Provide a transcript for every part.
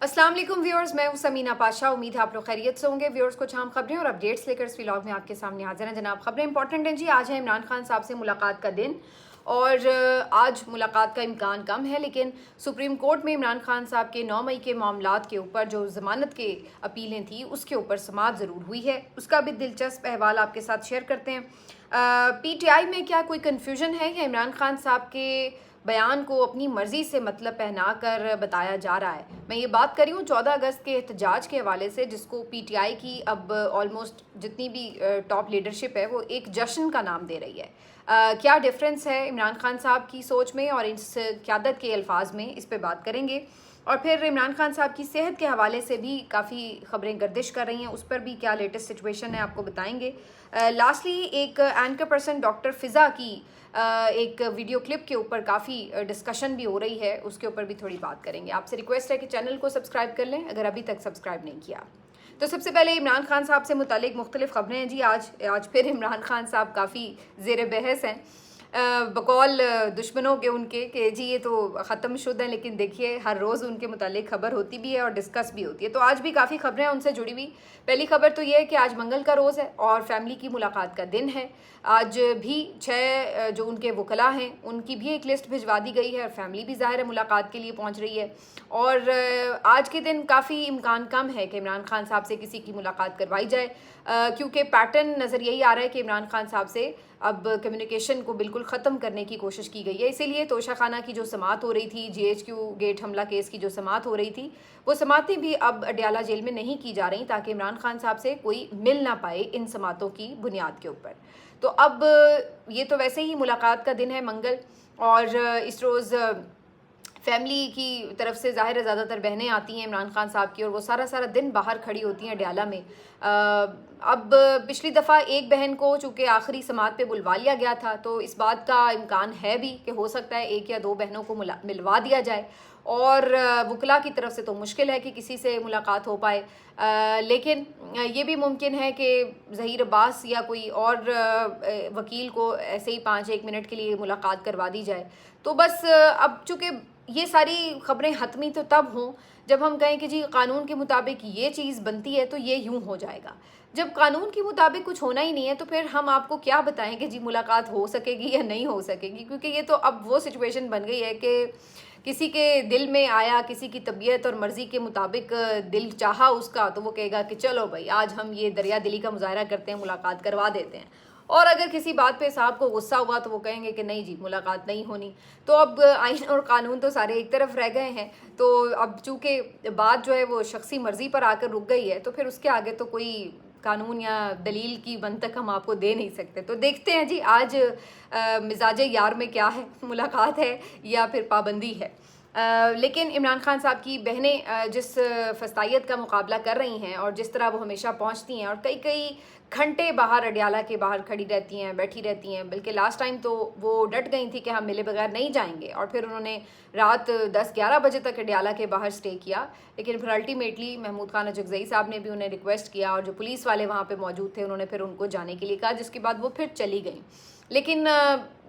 अस्सलाम वालेकुम व्यूअर्स, मैं हूं समीना पाशा। उम्मीद है आप लोग खैरियत से होंगे। व्यूअर्स, कुछ अहम खबरें और अपडेट्स लेकर इस व्लॉग में आपके सामने हाजिर हैं। जनाब, खबरें इंपॉर्टेंट हैं जी। आज है इमरान खान साहब से मुलाकात का दिन और आज मुलाकात का इम्कान कम है, लेकिन सुप्रीम कोर्ट में इमरान खान साहब के 9 मई के मामलात के ऊपर जो ज़मानत के अपीलें थी उसके ऊपर समाअत ज़रूर हुई है। उसका भी दिलचस्प अहवाल आपके साथ शेयर करते हैं। PTI में क्या कोई कन्फ्यूजन है या इमरान खान साहब के बयान को अपनी मर्जी से मतलब पहना कर बताया जा रहा है? मैं ये बात कर रही हूँ 14 अगस्त के एहतजाज के हवाले से, जिसको PTI की अब ऑलमोस्ट जितनी भी टॉप लीडरशिप है वो एक जश्न का नाम दे रही है। क्या डिफरेंस है इमरान खान साहब की सोच में और इस क़यादत के अल्फाज में, इस पे बात करेंगे। और फिर इमरान खान साहब की सेहत के हवाले से भी काफ़ी खबरें गर्दिश कर रही हैं, उस पर भी क्या लेटेस्ट सिचुएशन है आपको बताएंगे। लास्टली एक एंकर पर्सन डॉक्टर फ़िज़ा की एक वीडियो क्लिप के ऊपर काफ़ी डिस्कशन भी हो रही है, उसके ऊपर भी थोड़ी बात करेंगे। आपसे रिक्वेस्ट है कि चैनल को सब्सक्राइब कर लें अगर अभी तक सब्सक्राइब नहीं किया। तो सबसे पहले इमरान खान साहब से मुतालिक मुख्तलिफ खबरें हैं जी। आज फिर इमरान खान साहब काफ़ी ज़ेर बहस हैं बकौल दुश्मनों के उनके कि जी ये तो ख़त्म शुदा है, लेकिन देखिए हर रोज़ उनके मुतालिक खबर होती भी है और डिस्कस भी होती है। तो आज भी काफ़ी खबरें हैं उनसे जुड़ी हुई। पहली खबर तो ये है कि आज मंगल का रोज़ है और फैमिली की मुलाकात का दिन है। आज भी 6 जो उनके वकला हैं उनकी भी एक लिस्ट भिजवा दी गई है और फैमिली भी ज़ाहिर है मुलाकात के लिए पहुँच रही है। और आज के दिन काफ़ी इम्कान कम है कि इमरान खान साहब से किसी की मुलाकात करवाई जाए, क्योंकि पैटर्न नज़र यही आ रहा है कि इमरान खान साहब से अब कम्युनिकेशन को बिल्कुल ख़त्म करने की कोशिश की गई है। इसीलिए तोशा खाना की जो समाअत हो रही थी, GHQ गेट हमला केस की जो समाअत हो रही थी, वो समाअतें भी अब अडयाला जेल में नहीं की जा रही, ताकि इमरान खान साहब से कोई मिल ना पाए इन समाअतों की बुनियाद के ऊपर। तो अब ये तो वैसे ही मुलाकात का दिन है मंगल, और इस रोज़ फैमिली की तरफ से ज़ाहिर है ज़्यादातर बहनें आती हैं इमरान खान साहब की, और वो सारा सारा दिन बाहर खड़ी होती हैं अडयाला में। अब पिछली दफ़ा एक बहन को चूँकि आखिरी समाअत पे बुलवा लिया गया था, तो इस बात का इम्कान है भी कि हो सकता है एक या दो बहनों को मिलवा दिया जाए। और वकला की तरफ से तो मुश्किल है कि किसी से मुलाकात हो पाए, लेकिन ये भी मुमकिन है कि ज़हीर अब्बास या कोई और वकील को ऐसे ही 5-1 मिनट के लिए मुलाकात करवा दी जाए। तो बस अब चूँकि ये सारी खबरें हतमी तो तब हों जब हम कहें कि जी कानून के मुताबिक ये चीज़ बनती है तो ये यूँ हो जाएगा। जब कानून के मुताबिक कुछ होना ही नहीं है तो फिर हम आपको क्या बताएं कि जी मुलाकात हो सकेगी या नहीं हो सकेगी, क्योंकि ये तो अब वो सिचुएशन बन गई है कि किसी के दिल में आया, किसी की तबीयत और मर्ज़ी के मुताबिक दिल चाहा उसका, तो वो कहेगा कि चलो भाई आज हम ये दरिया दिली का मुज़ाहरा करते हैं, मुलाकात करवा देते हैं। और अगर किसी बात पे साहब को गुस्सा हुआ तो वो कहेंगे कि नहीं जी मुलाकात नहीं होनी। तो अब आइन और कानून तो सारे एक तरफ रह गए हैं, तो अब चूँकि बात जो है वो शख्सी मर्ज़ी पर आकर रुक गई है, तो फिर उसके आगे तो कोई कानून या दलील की मंतक हम आपको दे नहीं सकते। तो देखते हैं जी आज मिजाज यार में क्या है, मुलाकात है या फिर पाबंदी है। लेकिन इमरान खान साहब की बहनें जिस फस्तायत का मुकाबला कर रही हैं और जिस तरह वो हमेशा पहुंचती हैं और कई कई घंटे बाहर अडयाला के बाहर खड़ी रहती हैं, बैठी रहती हैं, बल्कि लास्ट टाइम तो वो डट गई थी कि हम मिले बगैर नहीं जाएंगे, और फिर उन्होंने रात 10-11 बजे तक अडयाला के बाहर स्टे किया। लेकिन फिर अल्टीमेटली महमूद खान अजगज़ई साहब ने भी उन्हें रिक्वेस्ट किया और जो पुलिस वाले वहाँ पे मौजूद थे उन्होंने फिर उनको जाने के लिए कहा, जिसके बाद वो फिर चली गई। लेकिन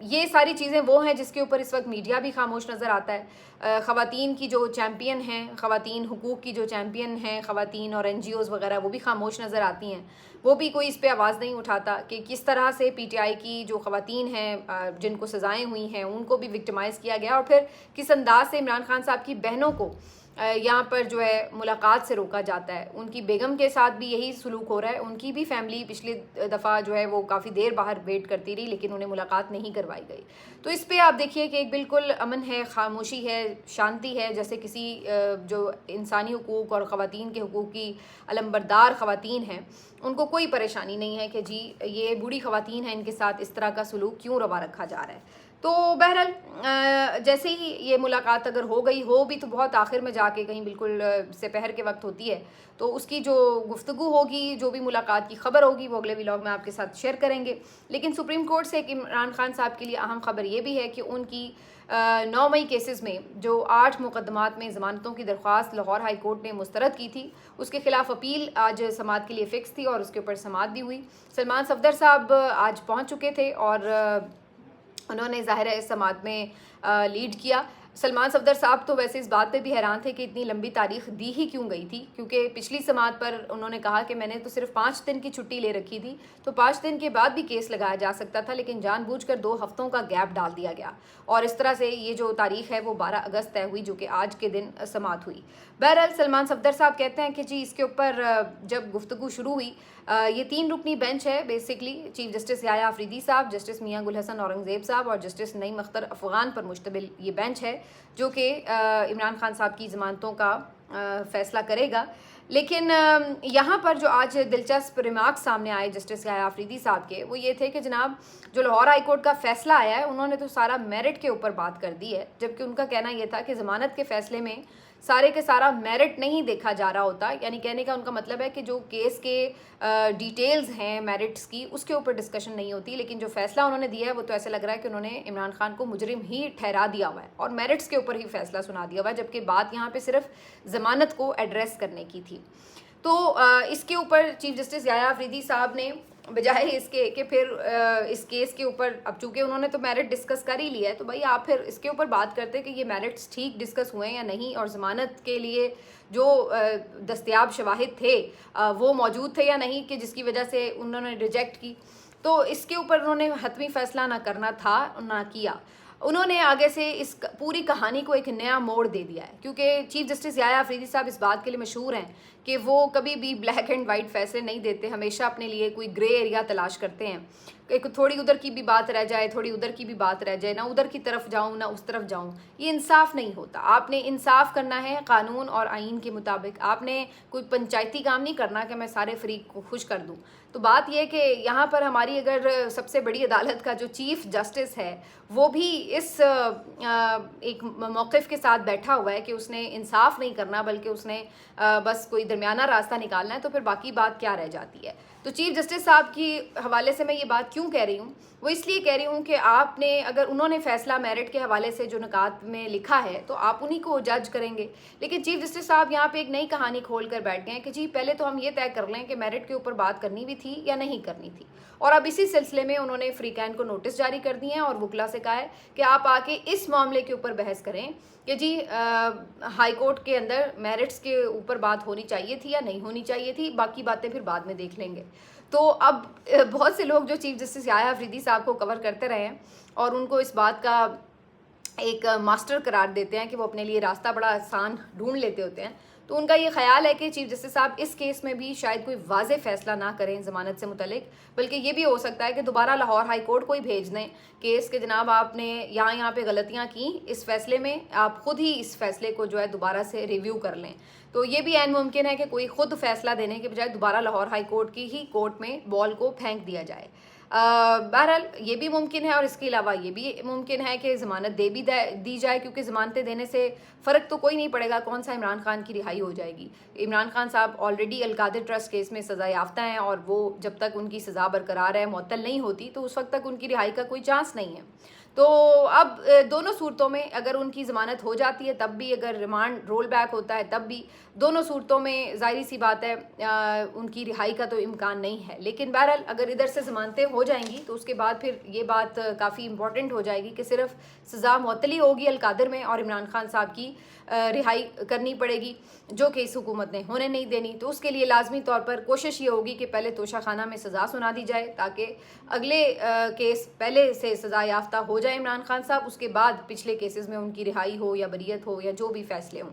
ये सारी चीज़ें वो हैं जिसके ऊपर इस वक्त मीडिया भी खामोश नज़र आता है। ख़वातीन की जो चैम्पियन हैं, ख़वातीन हुकूक़ की जो चैम्पियन हैं, ख़वातीन और NGOs वगैरह, वो भी खामोश नज़र आती हैं। वो भी कोई इस पे आवाज़ नहीं उठाता कि किस तरह से PTI की जो ख़वातीन हैं जिनको सज़ाएँ हुई हैं उनको भी विक्टिमाइज़ किया गया, और फिर किस अंदाज से इमरान खान साहब की बहनों को यहाँ पर जो है मुलाकात से रोका जाता है। उनकी बेगम के साथ भी यही सलूक हो रहा है। उनकी भी फैमिली पिछली दफ़ा जो है वो काफ़ी देर बाहर वेट करती रही, लेकिन उन्हें मुलाकात नहीं करवाई गई। तो इस पे आप देखिए कि एक बिल्कुल अमन है, खामोशी है, शांति है, जैसे किसी जो इंसानी हुकूक़ और ख़वातीन के हुकूक़ की अलंबरदार ख़वातीन हैं उनको कोई परेशानी नहीं है कि जी ये बूढ़ी ख़वातीन हैं, इनके साथ इस तरह का सलूक क्यों रवा रखा जा रहा है। तो बहरहाल जैसे ही ये मुलाकात अगर हो गई हो भी तो बहुत आखिर में जाके कहीं बिल्कुल दोपहर के वक्त होती है, तो उसकी जो गुफ्तगू होगी, जो भी मुलाकात की खबर होगी, वो अगले व्लॉग में आपके साथ शेयर करेंगे। लेकिन सुप्रीम कोर्ट से एक इमरान खान साहब के लिए अहम खबर ये भी है कि उनकी 9 मई केसेस में जो 8 मुकदमात में ज़मानतों की दरख्वास्त लाहौर हाई कोर्ट ने मुस्तरद की थी, उसके खिलाफ अपील आज समाअत के लिए फ़िक्स थी और उसके ऊपर समाअत भी हुई। सलमान सफदर साहब आज पहुँच चुके थे और उन्होंने ज़ाहिर है इस समाअत में लीड किया। सलमान सफदर साहब तो वैसे इस बात पे भी हैरान थे कि इतनी लंबी तारीख दी ही क्यों गई थी, क्योंकि पिछली समाअत पर उन्होंने कहा कि मैंने तो सिर्फ 5 दिन की छुट्टी ले रखी थी, तो 5 दिन के बाद भी केस लगाया जा सकता था, लेकिन जानबूझकर 2 हफ्तों का गैप डाल दिया गया और इस तरह से ये जो तारीख है वो 12 अगस्त तय हुई, जो कि आज के दिन समाअत हुई। बहरहाल सलमान सफदर साहब कहते हैं कि जी इसके ऊपर जब गुफ्तगू शुरू हुई, ये 3 रुकनी बेंच है बेसिकली, चीफ जस्टिस याया अफरीदी साहब, जस्टिस मियां गुल हसन औरंगजेब साहब और जस्टिस नईम अख्तर अफगान पर मुश्तमिल ये बेंच है, जो कि इमरान खान साहब की ज़मानतों का फ़ैसला करेगा। लेकिन यहाँ पर जो आज दिलचस्प रिमार्क्स सामने आए जस्टिस याया अफरीदी साहब के, वो ये थे कि जनाब जो लाहौर हाई कोर्ट का फ़ैसला आया है उन्होंने तो सारा मेरिट के ऊपर बात कर दी है, जबकि उनका कहना यह था कि ज़मानत के फ़ैसले में सारे के सारा मेरिट नहीं देखा जा रहा होता। यानी कहने का उनका मतलब है कि जो केस के डिटेल्स हैं मेरिट्स की, उसके ऊपर डिस्कशन नहीं होती, लेकिन जो फैसला उन्होंने दिया है वो तो ऐसे लग रहा है कि उन्होंने इमरान खान को मुजरिम ही ठहरा दिया हुआ है और मेरिट्स के ऊपर ही फैसला सुना दिया हुआ है, जबकि बात यहाँ पे सिर्फ ज़मानत को एड्रेस करने की थी। तो इसके ऊपर चीफ जस्टिस याया अफरीदी साहब ने बजाय इसके कि फिर इस केस के ऊपर, अब चूंकि उन्होंने तो मेरिट डिस्कस कर ही लिया है, तो भाई आप फिर इसके ऊपर बात करते कि ये मेरिट्स ठीक डिस्कस हुए हैं या नहीं, और ज़मानत के लिए जो दस्तयाब शवाहिद थे वो मौजूद थे या नहीं, कि जिसकी वजह से उन्होंने रिजेक्ट की। तो इसके ऊपर उन्होंने हतमी फैसला ना करना था, ना किया। उन्होंने आगे से इस पूरी कहानी को एक नया मोड़ दे दिया है, क्योंकि चीफ जस्टिस याया अफरीदी साहब इस बात के लिए मशहूर हैं कि वो कभी भी ब्लैक एंड वाइट फैसले नहीं देते, हमेशा अपने लिए कोई ग्रे एरिया तलाश करते हैं। एक थोड़ी उधर की भी बात रह जाए, थोड़ी उधर की भी बात रह जाए, ना उधर की तरफ जाऊं ना उस तरफ जाऊं, ये इंसाफ नहीं होता। आपने इंसाफ करना है कानून और आइन के मुताबिक, आपने कोई पंचायती काम नहीं करना कि मैं सारे फरीक को खुश कर दूं। तो बात यह कि यहाँ पर हमारी अगर सबसे बड़ी अदालत का जो चीफ जस्टिस है वो भी इस एक मौक़िफ़ के साथ बैठा हुआ है कि उसने इंसाफ नहीं करना, बल्कि उसने बस कोई दरमियाना रास्ता निकालना है, तो फिर बाकी बात क्या रह जाती है। तो चीफ जस्टिस साहब की हवाले से मैं ये बात क्यों कह रही हूँ, वो इसलिए कह रही हूँ कि आपने अगर उन्होंने फ़ैसला मेरिट के हवाले से जो निकात में लिखा है तो आप उन्हीं को जज करेंगे, लेकिन चीफ जस्टिस साहब यहाँ पे एक नई कहानी खोल कर बैठ गए हैं कि जी पहले तो हम ये तय कर लें कि मेरिट के ऊपर बात करनी भी थी या नहीं करनी थी। और अब इसी सिलसिले में उन्होंने फ्री कैन को नोटिस जारी कर दिए हैं और वकला से कहा है कि आप आके इस मामले के ऊपर बहस करें कि जी हाई कोर्ट के अंदर मेरिट्स के ऊपर बात होनी चाहिए थी या नहीं होनी चाहिए थी, बाकी बातें फिर बाद में देख लेंगे। तो अब बहुत से लोग जो चीफ जस्टिस याया अफरीदी साहब को कवर करते रहे हैं और उनको इस बात का एक मास्टर करार देते हैं कि वो अपने लिए रास्ता बड़ा आसान ढूंढ लेते होते हैं, तो उनका ये ख्याल है कि चीफ जस्टिस साहब इस केस में भी शायद कोई वाज़ेह फैसला ना करें ज़मानत से मुतल्लिक, बल्कि ये भी हो सकता है कि दोबारा लाहौर हाई कोर्ट को ही भेज दें केस के जनाब आपने यहाँ पे गलतियाँ की इस फैसले में, आप ख़ुद ही इस फैसले को जो है दोबारा से रिव्यू कर लें। तो ये भी ऐन मुमकिन है कि कोई ख़ुद फैसला देने के बजाय दोबारा लाहौर हाई कोर्ट की ही कोर्ट में बॉल को फेंक दिया जाए। बहरहाल ये भी मुमकिन है और इसके अलावा ये भी मुमकिन है कि ज़मानत दी जाए, क्योंकि ज़मानतें देने से फ़र्क तो कोई नहीं पड़ेगा, कौन सा इमरान खान की रिहाई हो जाएगी। इमरान खान साहब ऑलरेडी अलकादिर ट्रस्ट केस में सज़ा याफ्ता हैं और वो जब तक उनकी सज़ा बरकरार है, मुअत्तल नहीं होती, तो उस वक्त तक उनकी रिहाई का कोई चांस नहीं है। तो अब दोनों सूरतों में अगर उनकी ज़मानत हो जाती है तब भी, अगर रिमांड रोल बैक होता है तब भी, दोनों सूरतों में ज़ाहिर सी बात है उनकी रिहाई का तो इम्कान नहीं है। लेकिन बहरहाल अगर इधर से ज़मानतें हो जाएंगी तो उसके बाद फिर ये बात काफ़ी इंपॉर्टेंट हो जाएगी कि सिर्फ सज़ा मुअत्तली होगी अलकादिर में और इमरान खान साहब की रिहाई करनी पड़ेगी, जो कि इस हुकूमत ने होने नहीं देनी। तो उसके लिए लाजमी तौर पर कोशिश ये होगी कि पहले तोशा खाना में सज़ा सुना दी जाए, ताकि अगले केस पहले से सज़ा याफ्ता हो जाए इमरान खान साहब, उसके बाद पिछले केसेस में उनकी रिहाई हो या बरियत हो या जो भी फैसले हों।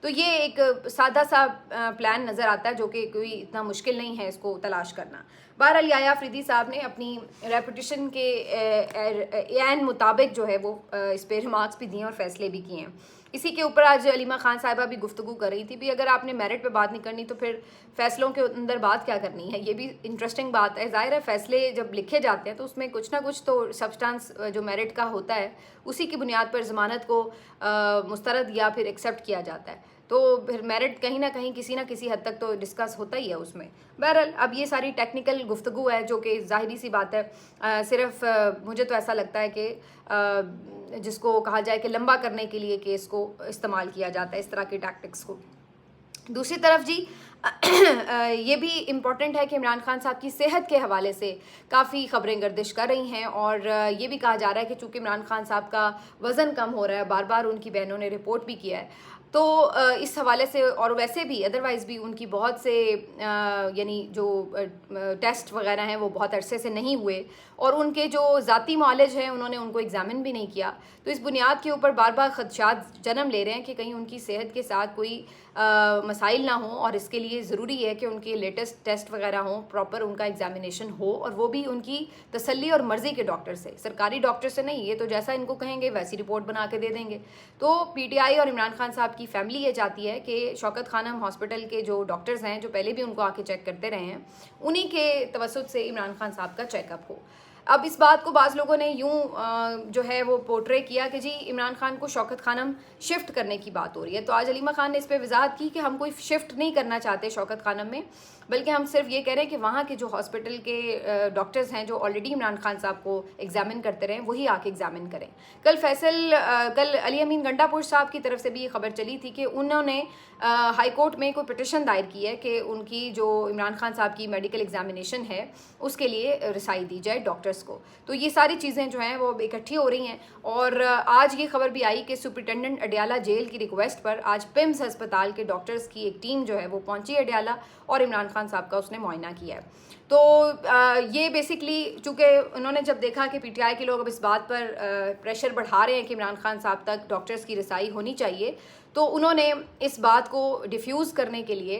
तो ये एक सादा सा प्लान नज़र आता है, जो कि कोई इतना मुश्किल नहीं है इसको तलाश करना। बहरहाल याया अफरीदी साहब ने अपनी रेपुटेशन के ऐन मुताबिक जो है वो इस पर रिमार्क्स भी दिए और फैसले भी किए हैं। इसी के ऊपर आज अलीमा खान साहिबा भी गुफ्तगू कर रही थी भी, अगर आपने मेरिट पे बात नहीं करनी तो फिर फैसलों के अंदर बात क्या करनी है। ये भी इंटरेस्टिंग बात है। ज़ाहिर है फैसले जब लिखे जाते हैं तो उसमें कुछ ना कुछ तो सब्सटेंस जो मेरिट का होता है उसी की बुनियाद पर ज़मानत को मुस्तरद या फिर एक्सेप्ट किया जाता है, तो फिर मेरिट कहीं ना कहीं किसी ना किसी हद तक तो डिस्कस होता ही है उसमें। बहरहाल अब ये सारी टेक्निकल गुफ्तगू है जो कि ज़ाहिरी सी बात है, सिर्फ मुझे तो ऐसा लगता है कि जिसको कहा जाए कि लंबा करने के लिए केस को इस्तेमाल किया जाता है, इस तरह के टैक्टिक्स को। दूसरी तरफ जी ये भी इम्पॉर्टेंट है कि इमरान खान साहब की सेहत के हवाले से काफ़ी खबरें गर्दिश कर रही हैं और ये भी कहा जा रहा है कि चूँकि इमरान खान साहब का वज़न कम हो रहा है, बार बार उनकी बहनों ने रिपोर्ट भी किया है, तो इस हवाले से और वैसे भी अदरवाइज़ भी उनकी बहुत से यानी जो टेस्ट वगैरह हैं वो बहुत अरसे से नहीं हुए और उनके जो ज़ाती मालिज हैं उन्होंने उनको एग्ज़ामिन भी नहीं किया, तो इस बुनियाद के ऊपर बार बार खदशात जन्म ले रहे हैं कि कहीं उनकी सेहत के साथ कोई मसाइल ना हो और इसके लिए ज़रूरी है कि उनके लेटेस्ट टेस्ट वगैरह हों, प्रॉपर उनका एग्जामिनेशन हो और वो भी उनकी तसल्ली और मर्ज़ी के डॉक्टर से, सरकारी डॉक्टर से नहीं। ये तो जैसा इनको कहेंगे वैसी रिपोर्ट बना के दे देंगे। तो पीटीआई और इमरान खान साहब की फैमिली ये चाहती है कि शौकत खानम हॉस्पिटल के जो डॉक्टर्स हैं, जो पहले भी उनको आके चेक करते रहे हैं, उन्हीं के तवस्सुत से इमरान खान साहब का चेकअप हो। अब इस बात को बाज़ लोगों ने यूं जो है वो पोर्ट्रे किया कि जी इमरान खान को शौकत खानम शिफ्ट करने की बात हो रही है, तो आज अलीमा खान ने इस पर वजाहत की कि हम कोई शिफ्ट नहीं करना चाहते शौकत खानम में, बल्कि हम सिर्फ ये कह रहे हैं कि वहाँ के जो हॉस्पिटल के डॉक्टर्स हैं जो ऑलरेडी इमरान खान साहब को एग्जामिन करते रहे वही आके एग्जामिन करें। कल अली अमीन गंडापुर साहब की तरफ से भी ये खबर चली थी कि उन्होंने हाई कोर्ट में कोई पिटिशन दायर की है कि उनकी जो इमरान खान साहब की मेडिकल एग्जामिनेशन है उसके लिए रिसाई दी जाए डॉक्टर्स को। तो ये सारी चीज़ें जो हैं वो इकट्ठी हो रही हैं और आज ये खबर भी आई कि सुपरिटेंडेंट अडयाला जेल की रिक्वेस्ट पर आज पिम्स अस्पताल के डॉक्टर्स की एक टीम जो है वो पहुंची अडयाला और इमरान खान साहब का उसने मुआयना किया है। तो ये बेसिकली चूँकि उन्होंने जब देखा कि पीटीआई के लोग अब इस बात पर प्रेशर बढ़ा रहे हैं कि इमरान खान साहब तक डॉक्टर्स की रसाई होनी चाहिए, तो उन्होंने इस बात को डिफ्यूज़ करने के लिए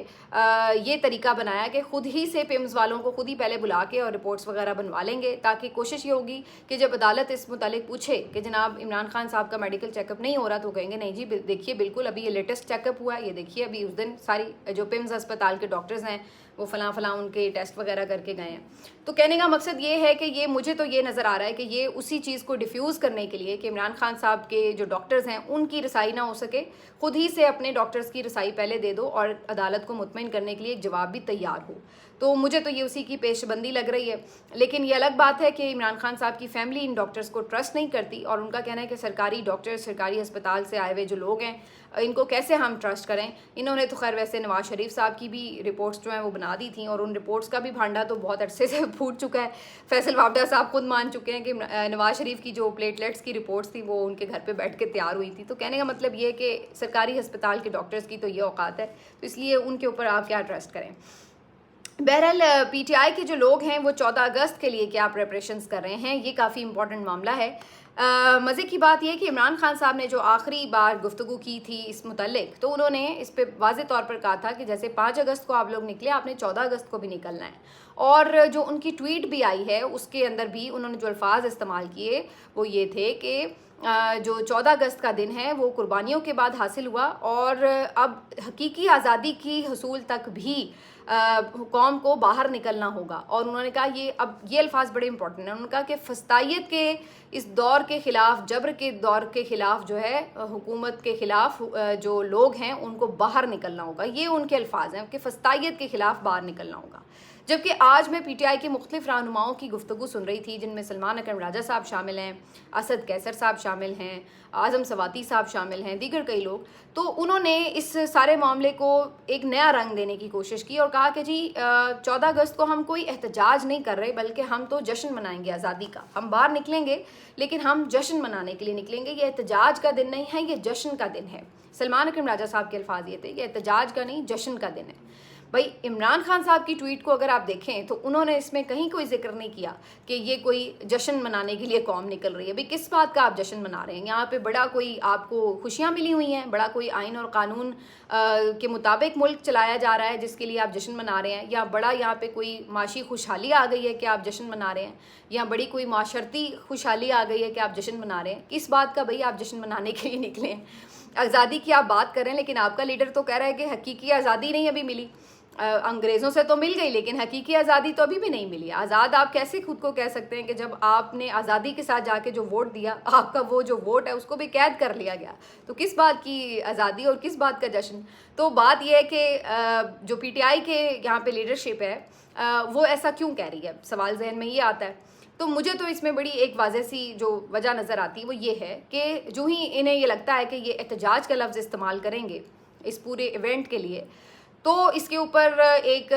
ये तरीका बनाया कि ख़ुद ही से पिम्स वालों को खुद ही पहले बुला के और रिपोर्ट्स वगैरह बनवा लेंगे, ताकि कोशिश ये होगी कि जब अदालत इस मुतालिक पूछे कि जनाब इमरान खान साहब का मेडिकल चेकअप नहीं हो रहा, तो कहेंगे नहीं जी देखिए बिल्कुल अभी ये लेटेस्ट चेकअप हुआ है, ये देखिए अभी उस दिन सारी जो पिम्स अस्पताल के डॉक्टर्स हैं वो फलां उनके टेस्ट वगैरह करके गए हैं। तो कहने का मकसद ये है कि ये मुझे तो ये नज़र आ रहा है कि ये उसी चीज़ को डिफ्यूज़ करने के लिए कि इमरान खान साहब के जो डॉक्टर्स हैं उनकी रसाई ना हो सके, खुद ही से अपने डॉक्टर्स की रसाई पहले दे दो और अदालत को मुतमईन करने के लिए एक जवाब भी तैयार हो। तो मुझे तो ये उसी की पेशबंदी लग रही है। लेकिन ये अलग बात है कि इमरान खान साहब की फैमिली इन डॉक्टर्स को ट्रस्ट नहीं करती और उनका कहना है कि सरकारी डॉक्टर्स, सरकारी अस्पताल से आए हुए जो लोग हैं इनको कैसे हम ट्रस्ट करें। इन्होंने तो खैर वैसे नवाज शरीफ साहब की भी रिपोर्ट्स जो हैं वो बना दी थी और उन रिपोर्ट्स का भी भांडा तो बहुत अरसे से फूट चुका है। फैसल वावडा साहब खुद मान चुके हैं कि नवाज शरीफ की जो प्लेटलेट्स की रिपोर्ट्स थी वो उनके घर पे बैठ के तैयार हुई थी। तो कहने का मतलब ये कि सरकारी अस्पताल के डॉक्टर्स की तो ये औकात है, तो इसलिए उनके ऊपर आप क्या ट्रस्ट करें। बहरहाल पीटीआई के जो लोग हैं वो 14 अगस्त के लिए क्या प्रेपरेशंस कर रहे हैं, ये काफ़ी इंपॉर्टेंट मामला है। मज़े की बात यह कि इमरान खान साहब ने जो आखिरी बार गुफ्तगू की थी इस मुतल्लिक, तो उन्होंने इस पर वाज़े तौर पर कहा था कि जैसे 5 अगस्त को आप लोग निकले, आपने 14 अगस्त को भी निकलना है। और जो उनकी ट्वीट भी आई है उसके अंदर भी उन्होंने जो अल्फाज इस्तेमाल किए वो ये थे कि जो 14 अगस्त का दिन है वो कुर्बानियों के बाद हासिल हुआ और अब हकीकी आज़ादी की हसूल तक भी कौम को बाहर निकलना होगा। और उन्होंने कहा ये अल्फाज बड़े इंपॉर्टेंट हैं। उन्होंने कहा कि फस्तायत के इस दौर के ख़िलाफ़, जबर के दौर के ख़िलाफ़ जो है हुकूमत के ख़िलाफ़ जो लोग हैं उनको बाहर निकलना होगा। ये उनके अल्फाज हैं कि फस्तायत के ख़िलाफ़ बाहर निकलना होगा। जबकि आज मैं पीटीआई के मुख्तलिफ रहनुमाओं की गुफ्तगू सुन रही थी, जिनमें सलमान अकरम राजा साहब शामिल हैं, असद कैसर साहब शामिल हैं, आज़म सवाती साहब शामिल हैं, दीगर कई लोग। तो उन्होंने इस सारे मामले को एक नया रंग देने की कोशिश की और कहा कि जी 14 अगस्त को हम कोई एहतजाज नहीं कर रहे, बल्कि हम तो जश्न मनाएंगे आज़ादी का। हम बाहर निकलेंगे लेकिन हम जश्न मनाने के लिए निकलेंगे। ये एहतजाज का दिन नहीं है, ये जश्न का दिन है। सलमान अकरम राजा साहब के अल्फाज ये थे कि एहतजाज का नहीं, जश्न का दिन है। भाई इमरान खान साहब की ट्वीट को अगर आप देखें तो उन्होंने इसमें कहीं कोई जिक्र नहीं किया कि ये कोई जश्न मनाने के लिए कौम निकल रही है। भाई किस बात का आप जश्न मना रहे हैं? यहाँ पे बड़ा कोई आपको खुशियाँ मिली हुई हैं, बड़ा कोई आइन और कानून के मुताबिक मुल्क चलाया जा रहा है जिसके लिए आप जश्न मना रहे हैं, या बड़ा यहाँ पे कोई माशी खुशहाली आ गई है कि आप जश्न मना रहे हैं, या बड़ी कोई माशरती खुशहाली आ गई है कि आप जश्न मना रहे हैं? किस बात का भाई आप जश्न मनाने के लिए निकले हैं? आज़ादी की आप बात कर रहे हैं लेकिन आपका लीडर तो कह रहा है कि हकीकी आज़ादी नहीं अभी मिली। अंग्रेज़ों से तो मिल गई लेकिन हकीकी आज़ादी तो अभी भी नहीं मिली। आज़ाद आप कैसे खुद को कह सकते हैं कि जब आपने आज़ादी के साथ जाके जो वोट दिया, आपका वो जो वोट है उसको भी कैद कर लिया गया? तो किस बात की आज़ादी और किस बात का जश्न? तो बात यह है कि जो पीटीआई के यहाँ पे लीडरशिप है वो ऐसा क्यों कह रही है, सवाल जहन में ये आता है। तो मुझे तो इसमें बड़ी एक वाज़ह सी जो वजह नज़र आती है वो ये है कि जो ही इन्हें ये लगता है कि ये एहतजाज का लफ्ज़ इस्तेमाल करेंगे इस पूरे इवेंट के लिए, तो इसके ऊपर एक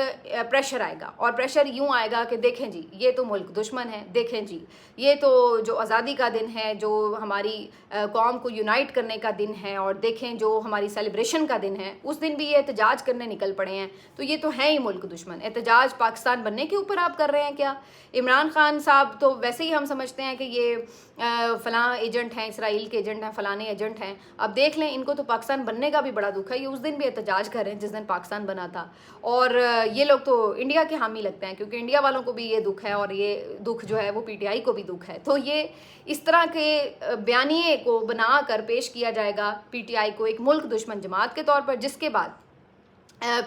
प्रेशर आएगा, और प्रेशर यूँ आएगा कि देखें जी ये तो मुल्क दुश्मन है, देखें जी ये तो जो आज़ादी का दिन है, जो हमारी कौम को यूनाइट करने का दिन है, और देखें जो हमारी सेलिब्रेशन का दिन है उस दिन भी ये एहतजाज करने निकल पड़े हैं, तो ये तो है ही मुल्क दुश्मन। एहतजाज पाकिस्तान बनने के ऊपर आप कर रहे हैं क्या? इमरान खान साहब तो वैसे ही हम समझते हैं कि ये फ़लाँ एजेंट हैं, इसराइल के एजेंट हैं, फ़लाने एजेंट हैं। अब देख लें, इनको तो पाकिस्तान बनने का भी बड़ा दुख है, ये उस दिन भी एहतजाज कर रहे हैं जिस दिन पाकिस्तान बना था। और ये लोग तो इंडिया के हामी लगते हैं, क्योंकि इंडिया वालों को भी ये दुख है, और ये दुख जो है वो पीटीआई को भी दुख है। तो ये इस तरह के बयानिए को बना कर पेश किया जाएगा पीटीआई को एक मुल्क दुश्मन जमात के तौर पर, जिसके बाद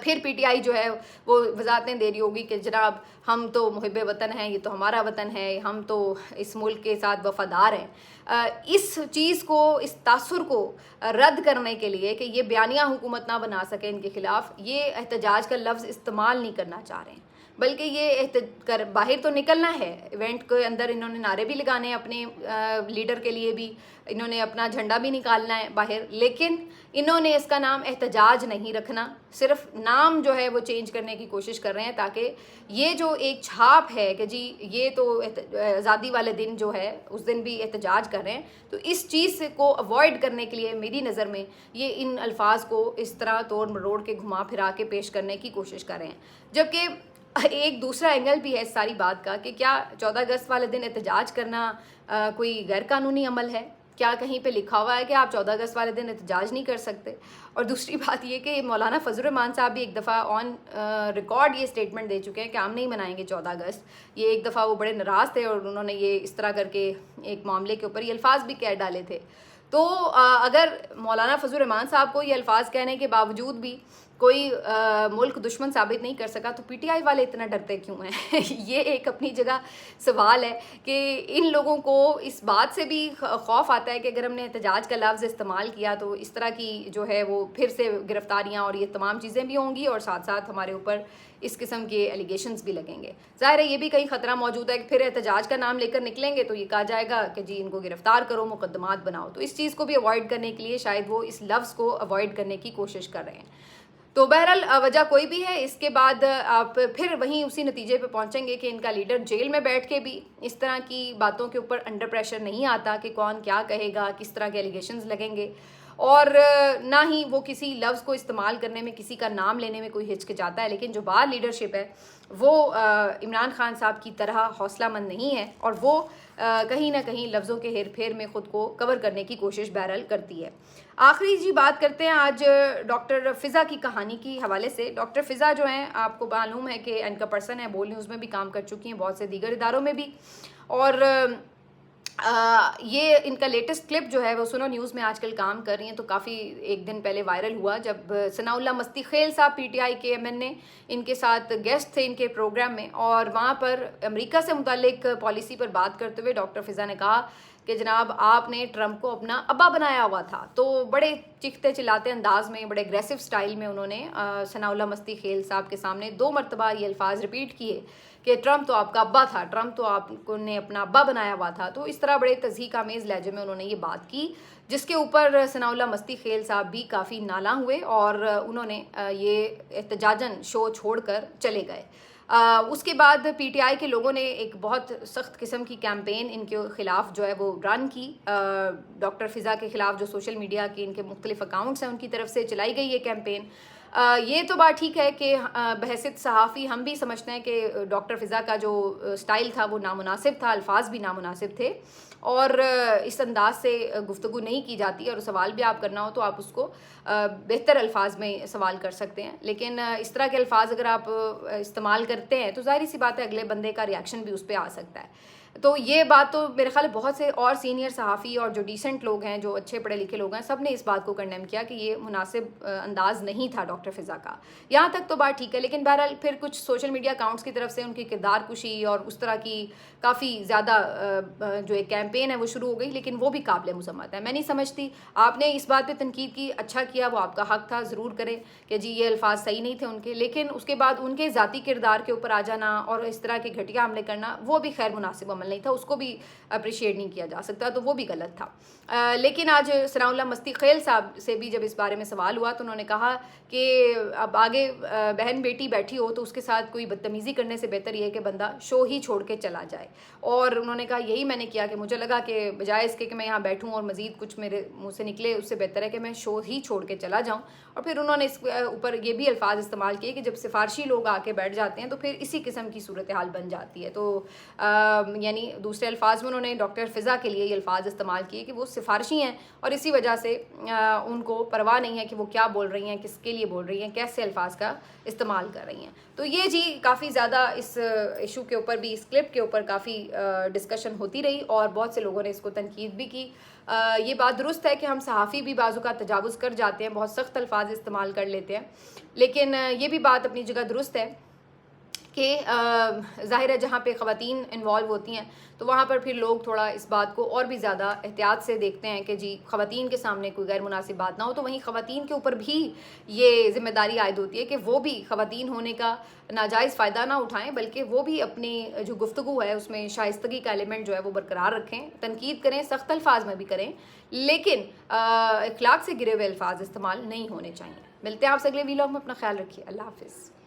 फिर पीटीआई जो है वो वजाहतें दे रही होगी कि जनाब हम तो मुहिब वतन हैं, ये तो हमारा वतन है, हम तो इस मुल्क के साथ वफादार हैं। इस चीज़ को, इस तासुर को रद्द करने के लिए कि ये बयानिया हुकूमत ना बना सके इनके ख़िलाफ़, ये एहतजाज का लफ्ज़ इस्तेमाल नहीं करना चाह रहे हैं, बल्कि ये बाहर तो निकलना है। इवेंट के अंदर इन्होंने नारे भी लगाने हैं अपने लीडर के लिए भी, इन्होंने अपना झंडा भी निकालना है बाहर, लेकिन इन्होंने इसका नाम एहतजाज नहीं रखना, सिर्फ नाम जो है वो चेंज करने की कोशिश कर रहे हैं, ताकि ये जो एक छाप है कि जी ये तो आज़ादी वाले दिन जो है उस दिन भी एहतजाज कर रहे हैं, तो इस चीज़ को अवॉइड करने के लिए मेरी नज़र में ये इन अल्फाज को इस तरह तोड़ मरोड़ के घुमा फिरा के पेश करने की कोशिश कर रहे हैं। जबकि एक दूसरा एंगल भी है इस सारी बात का कि क्या 14 अगस्त वाले दिन एहतजाज करना कोई गैर कानूनी अमल है? क्या कहीं पे लिखा हुआ है कि आप 14 अगस्त वाले दिन एहतजाज नहीं कर सकते? और दूसरी बात ये कि मौलाना फजल रहमान साहब भी एक दफ़ा ऑन रिकॉर्ड ये स्टेटमेंट दे चुके हैं कि हम नहीं मनाएंगे 14 अगस्त। ये एक दफ़ा वो बड़े नाराज़ थे और उन्होंने ये इस तरह करके एक मामले के ऊपर ये अल्फाज भी कह डाले थे। तो अगर मौलाना फजल रहमान साहब को ये अल्फाज कहने के बावजूद भी कोई मुल्क दुश्मन साबित नहीं कर सका, तो पीटीआई वाले इतना डरते क्यों हैं? ये एक अपनी जगह सवाल है कि इन लोगों को इस बात से भी खौफ आता है कि अगर हमने एहतजाज का लफ्ज़ इस्तेमाल किया तो इस तरह की जो है वो फिर से गिरफ्तारियां और ये तमाम चीज़ें भी होंगी, और साथ साथ हमारे ऊपर इस किस्म के एलिगेशंस भी लगेंगे। ज़ाहिर है ये भी कहीं ख़तरा मौजूद है कि फिर एहतजाज का नाम लेकर निकलेंगे तो ये कहा जाएगा कि जी इनको गिरफ्तार करो, मुकदमात बनाओ। तो इस चीज़ को भी अवॉइड करने के लिए शायद वो इस लफ्ज़ को अवॉइड करने की कोशिश कर रहे हैं। तो बहरहाल वजह कोई भी है, इसके बाद आप फिर वहीं उसी नतीजे पे पहुंचेंगे कि इनका लीडर जेल में बैठ के भी इस तरह की बातों के ऊपर अंडर प्रेशर नहीं आता कि कौन क्या कहेगा, किस तरह के एलिगेशंस लगेंगे, और ना ही वो किसी लफ्ज़ को इस्तेमाल करने में, किसी का नाम लेने में कोई हिचकिचाता है। लेकिन जो बाहर लीडरशिप है वो इमरान खान साहब की तरह हौसलामंद नहीं है, और वो कहीं ना कहीं लफ्ज़ों के हेर फेर में ख़ुद को कवर करने की कोशिश बहरहाल करती है। आखिरी जी बात करते हैं आज डॉक्टर फ़िज़ा की कहानी की हवाले से। डॉक्टर फ़िज़ा जो हैं, आपको मालूम है कि एंकर पर्सन है, बोल न्यूज़ में भी काम कर चुकी हैं, बहुत से दीगर इदारों में भी, और ये इनका लेटेस्ट क्लिप जो है वो सुनो न्यूज़ में आजकल काम कर रही हैं। तो काफ़ी एक दिन पहले वायरल हुआ जब सनाउल्लाह मस्ती खेल साहब पीटीआई के एमएनए इनके साथ गेस्ट थे इनके प्रोग्राम में, और वहाँ पर अमेरिका से मुतालिक पॉलिसी पर बात करते हुए डॉक्टर फ़िज़ा ने कहा कि जनाब आपने ट्रंप को अपना अब्बा बनाया हुआ था। तो बड़े चिखते चिल्लाते अंदाज में, बड़े एग्रेसिव स्टाइल में उन्होंने सनाउल्लाह मस्ती खेल साहब के सामने 2 मरतबा ये अल्फाज रिपीट किए कि ट्रंप तो आपका अब्बा था, ट्रंप तो आपको ने अपना अब्बा बनाया हुआ था। तो इस तरह बड़े तज़हीक आमेज़ लहजे में उन्होंने ये बात की, जिसके ऊपर सनाउल्लाह मस्ती खेल साहब भी काफ़ी नाला हुए और उन्होंने ये एहतजाजन शो छोड़कर चले गए। उसके बाद पीटीआई के लोगों ने एक बहुत सख्त किस्म की कैंपेन इनके ख़िलाफ़ जो है वो रन की। डॉक्टर फ़िज़ा के ख़िलाफ़ जो सोशल मीडिया के इनके मुख्तलिफ़ अकाउंट्स हैं उनकी तरफ से चलाई गई ये कैंपेन। ये तो बात ठीक है कि बहसियत सहाफ़ी हम भी समझते हैं कि डॉक्टर फ़िज़ा का जो स्टाइल था वो नामुनासिब था, अल्फाज भी नामुनासिब थे, और इस अंदाज से गुफ्तगू नहीं की जाती, और सवाल भी आप करना हो तो आप उसको बेहतर अल्फाज में सवाल कर सकते हैं। लेकिन इस तरह के अल्फाज अगर आप इस्तेमाल करते हैं तो ज़ाहिर सी बात है अगले बंदे का रिएक्शन भी उस पर आ सकता है। तो ये बात तो मेरे ख्याल बहुत से और सीनियर सहाफ़ी और जो डिसेंट लोग हैं, जो अच्छे पढ़े लिखे लोग हैं, सब ने इस बात को कंडेम किया कि ये मुनासिब अंदाज नहीं था डॉक्टर फ़िज़ा का। यहाँ तक तो बात ठीक है, लेकिन बहरहाल फिर कुछ सोशल मीडिया अकाउंट्स की तरफ से उनकी किरदार कुशी और उस तरह की काफ़ी ज़्यादा जो एक कैंपेन है वो शुरू हो गई, लेकिन वो भी काबिल मज़म्मत है। मैं नहीं समझती, आपने इस बात पर तनकीद की, अच्छा किया, वो आपका हक़ था, ज़रूर करें कि जी ये अल्फाज सही नहीं थे उनके, लेकिन उसके बाद उनके ज़ाती किरदार के ऊपर आ जाना और इस तरह के घटिया हमले करना वो भी खैर मुनासिब शामिल नहीं था, उसको भी अप्रिशिएट नहीं किया जा सकता, तो वो भी गलत था। लेकिन आज सनाउल्लाह मस्ती खेल साहब से भी जब इस बारे में सवाल हुआ तो उन्होंने कहा कि अब आगे बहन बेटी बैठी हो तो उसके साथ कोई बदतमीज़ी करने से बेहतर ये है कि बंदा शो ही छोड़ के चला जाए। और उन्होंने कहा यही मैंने किया कि मुझे लगा कि बजाय इसके कि मैं यहाँ बैठूँ और मज़ीद कुछ मेरे मुँह से निकले, उससे बेहतर है कि मैं शो ही छोड़ के चला जाऊँ। और फिर उन्होंने इस ऊपर ये भी अल्फाज इस्तेमाल किए कि जब सिफारशी लोग आके बैठ जाते हैं तो फिर इसी किस्म की सूरत हाल बन जाती है। तो यानी दूसरे अल्फाज में उन्होंने डॉक्टर फ़िज़ा के लिए ये अल्फाज इस्तेमाल किए कि वो सिफारशी हैं और इसी वजह से उनको परवाह नहीं है कि वो क्या बोल रही हैं, किसके लिए बोल रही हैं, कैसे अल्फाज का इस्तेमाल कर रही हैं। तो ये जी काफ़ी ज़्यादा इस इशू के ऊपर भी, इस क्लिप के ऊपर काफ़ी डिस्कशन होती रही और बहुत से लोगों ने इसको तनकीद भी की। ये बात दुरुस्त है कि हम सहाफ़ी भी बाजू का तजावुज़ कर जाते हैं, बहुत सख्त अल्फाज इस्तेमाल कर लेते हैं, लेकिन ये भी बात अपनी जगह दुरुस्त है कि ज़ाहिर है जहाँ पे ख़वातीन इन्वॉल्व होती हैं तो वहाँ पर फिर लोग थोड़ा इस बात को और भी ज़्यादा एहतियात से देखते हैं कि जी ख़वातीन के सामने कोई गैर मुनासिब बात ना हो। तो वहीं ख़वातीन के ऊपर भी ये ज़िम्मेदारी आयद होती है कि वो भी ख़वातीन होने का नाजायज़ फ़ायदा ना उठाएं, बल्कि वो भी अपनी जो गुफ्तगू है उसमें शाइस्तगी का एलिमेंट जो है वो बरकरार रखें, तनकीद करें, सख्त अल्फाज में भी करें, लेकिन इखलाक से गिरे हुए अल्फाज इस्तेमाल नहीं होने चाहिए। मिलते हैं आपसे अगले वीलॉग में, अपना ख्याल रखिए, अल्लाह हाफ़िज़।